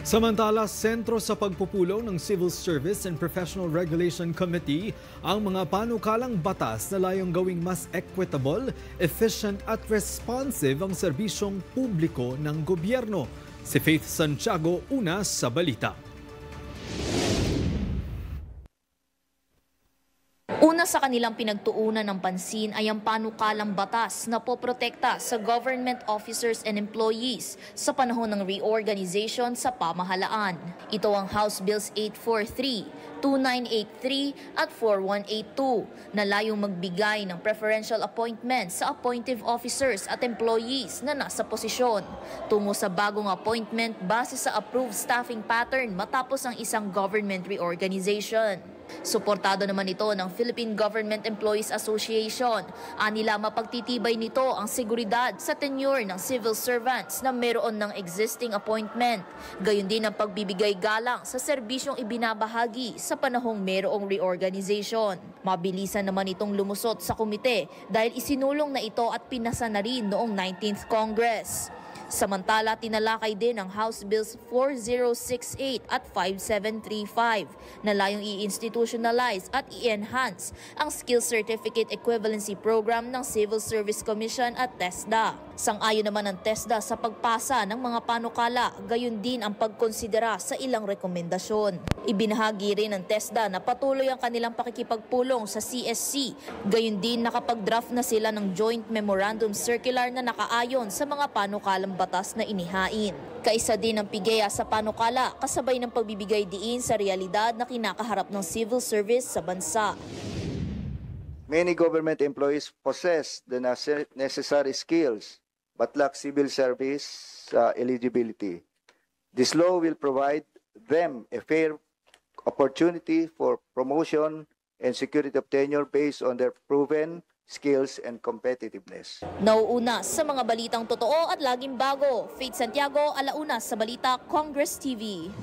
Samantala, sentro sa pagpupulong ng Civil Service and Professional Regulation Committee ang mga panukalang batas na layong gawing mas equitable, efficient at responsive ang serbisyong publiko ng gobyerno. Si Faith Santiago, una sa balita. Una sa kanilang pinagtuunan ng pansin ay ang panukalang batas na poprotekta sa government officers and employees sa panahon ng reorganization sa pamahalaan. Ito ang House Bills 843, 2983 at 4182 na layong magbigay ng preferential appointments sa appointive officers at employees na nasa posisyon tungo sa bagong appointment base sa approved staffing pattern matapos ang isang government reorganization. Suportado naman ito ng Philippine Government Employees Association. Anila mapagtitibay nito ang seguridad sa tenure ng civil servants na meron ng existing appointment. Gayon din ang pagbibigay galang sa serbisyong ibinabahagi sa panahong merong reorganization. Mabilisan naman itong lumusot sa komite dahil isinulong na ito at pinasa na rin noong 19th Congress. Samantala, tinalakay din ang House Bills 4068 at 5735 na layong i-institutionalize at i-enhance ang Skill Certificate Equivalency Program ng Civil Service Commission at TESDA. Sang-ayon naman ang TESDA sa pagpasa ng mga panukala, gayon din ang pagkonsidera sa ilang rekomendasyon. Ibinahagi rin ng TESDA na patuloy ang kanilang pakikipagpulong sa CSC, gayon din nakapag-draft na sila ng Joint Memorandum Circular na nakaayon sa mga panukalang batas na inihain. Kaisa din ang PIGEA sa panukala kasabay ng pagbibigay diin sa realidad na kinakaharap ng civil service sa bansa. Many government employees possess the necessary skills but lack civil service eligibility. This law will provide them a fair opportunity for promotion and security of tenure based on their proven skills and competitiveness. Nauuna sa mga balitang totoo at laging bago. Faith Santiago, alauna sa balita, Congress TV.